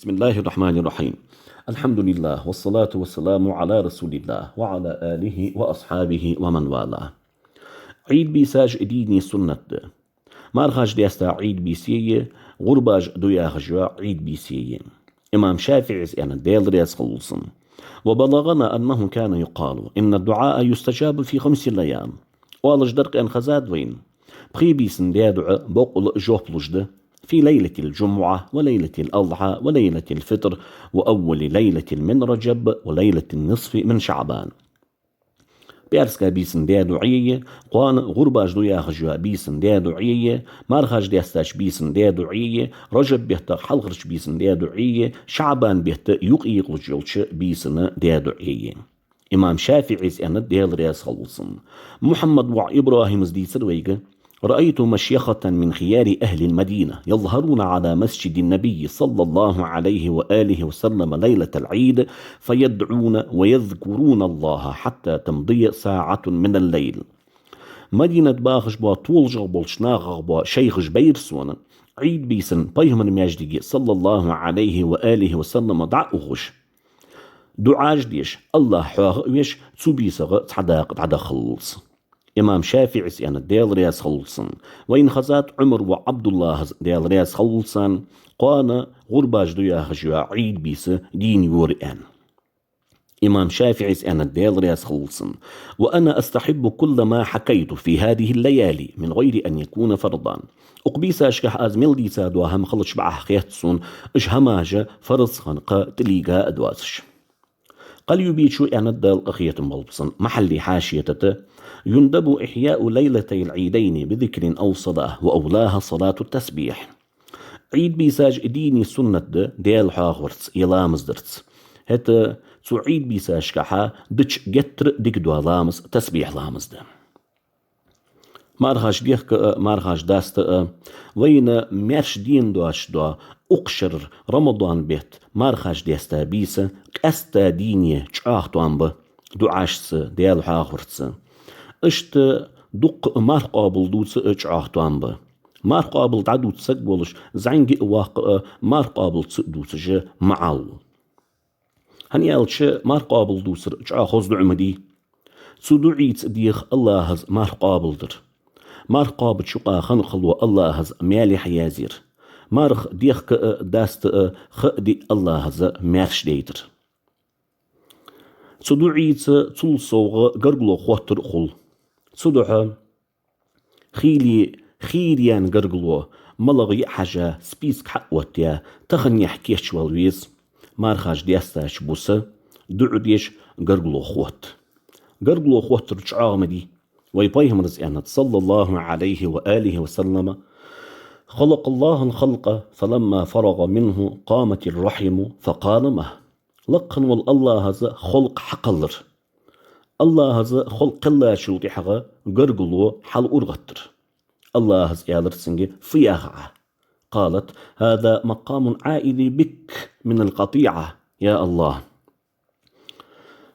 بسم الله الرحمن الرحيم. الحمد لله والصلاة والسلام على رسول الله وعلى آله وأصحابه ومن والاه. عيد بيساج ديني سنة مارخاج ديستا عيد بيسية غرباج دوياخ جوا عيد بيسية. إمام شافعي أنا ديل رياس خلصن. وبلغنا أنه كان يقال إن الدعاء يستجاب في 5 أيام. والج درق أن خزاد وين بخيبيسن ديادع بقل جوب لجده في ليلة الجمعة وليلة الأضحى وليلة الفطر وأول ليلة من رجب وليلة النصف من شعبان. بيرسكا بيسن ديادعية قوان غرباج دوياخجوا بيسن ديادعية مارخاج ديستاش بيسن ديادعية رجب بيهت حلغرش بيسن ديادعية شعبان بيهت يقيقلجلش بيسن ديادعية. إمام شافعي أنا ديال رياس خلصن محمد وإبراهيم زدي سرويقة رأيت مشيخة من خيار أهل المدينة يظهرون على مسجد النبي صلى الله عليه وآله وسلم ليلة العيد فيدعون ويذكرون الله حتى تمضي ساعة من الليل. مدينة باخش با طولج بولشناغ با شيخ جبيرسون عيد بيسن بيهم المياجدي صلى الله عليه وآله وسلم دعوغش دعاج ديش الله حواغ ويش تسوبيسغ تعدا خلص. إمام شافعي أنا ديل رياس خلصن وإن خزات عمر وعبد الله ديل رياس خلصن قانا غرباج دويا خجوا عيد بيس دين يورئان. إمام شافعي أنا ديل رياس خلصن وأنا أستحب كل ما حكيت في هذه الليالي من غير أن يكون فرضا. أقبيسا أشكح أزميل دي سادوها مخلش بعه خياتسون إش هماجة فرض خنقة تليقا أدواسش. قال يبيتشو أنا الدال أخية ملبصن محلي حاشية يندب إحياء ليلتي العيدين بذكر أو صلاة وأولاها صلاة التسبيح. عيد بيساج ديني سنة ديال حاغورتس يلامز درتس هتا سو عيد بيساج كحا دتش جتر ديك دوا لامز تسبيح لامز ده مارهاش ديخ مارهاش داست وين ميرش دين دواش دوا أقشر رمضان بيت مارهاش ديستا بيسا كاستا ديني چاهتوان به دعاشس ديال حاغورتس اشت دق مار قابل دوتس چاهتوان به مار قابل تعدوت سقبلش زعنجي واق مار قابل تسدوتش معال هنيالش مار قابل دوسر چاخوز دعمدي سدعيت ديخ الله هز مار قابل در مار قابل شقا خنخلو الله هز مالي حيازير مارخ ديخ داست خدي الله هز مارش ديتر سدعيت تلصوغ قرقلو خوتر خل صدح خيريان قرقلو ملغي حاجة سبيسك حقوتيا تخن يحكيش والويز مارخاج ديستاش بوسا دعوديش قرقلو خوت رجعا مدي ويبايهم رزقنا صلى الله عليه وآله وسلم خلق الله الخلق فلما فرغ منه قامت الرحم فقال مه لقن والله هذا خلق حقلر الله هذا خلق الله شلطي حقا قرقلو حال أرغتر الله هذا يالرسنجي فياغعه قالت هذا مقام عائلي بك من القطيعة يا الله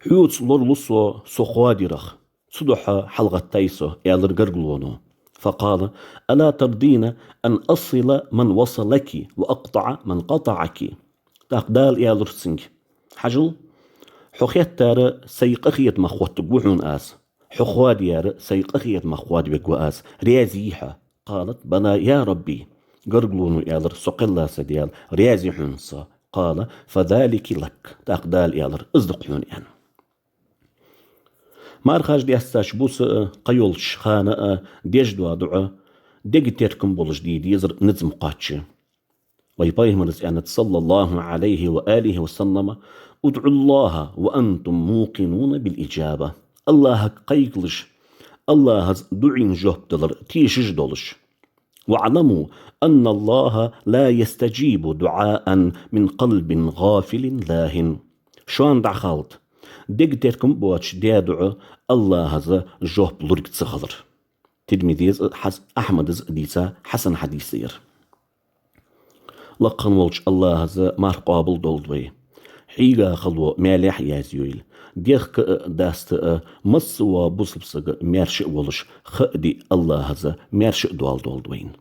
حيوت لورلسو سخوادرخ صدح حلغة تيسو يالر قرقلونو فقال ألا ترضين أن أصل من وصلك وأقطع من قطعك تقدال يالرسنجي حجل حخيت تار سيقخيت مخوات بوحون آس حخواد يار سيقخيت مخواد بقواس ريازيها قالت بنا يا ربي قرقلونو يالر سقلا سديال ريازي حنصا قال فذلك لك تقدال يالر ازدقيون يعني مارخاج ديستاش بوس قيولش خانة ديجدوا دعا ديج تيركم بولش دي ديزر نزم قاتش ويبايهم رزقنا صلى الله عليه وآله وسلم ادعوا الله وأنتم موقنون بالإجابة الله قيقلش الله دعين جهب دلر تيشج دولش واعلموا أن الله لا يستجيب دعاء من قلب غافل لاهن شوان دعخالت ديك تيركم بواتش ديادعو الله هذا جهب لرق تسخضر تدميديز أحمد ديسا حسن حديثير لقن ولش الله هذا مار قابل دولدوي حيغا خلو مالح يازيويل ديخ داست مص وبصبصق مارش ولش خدي الله هذا مارش دولدوين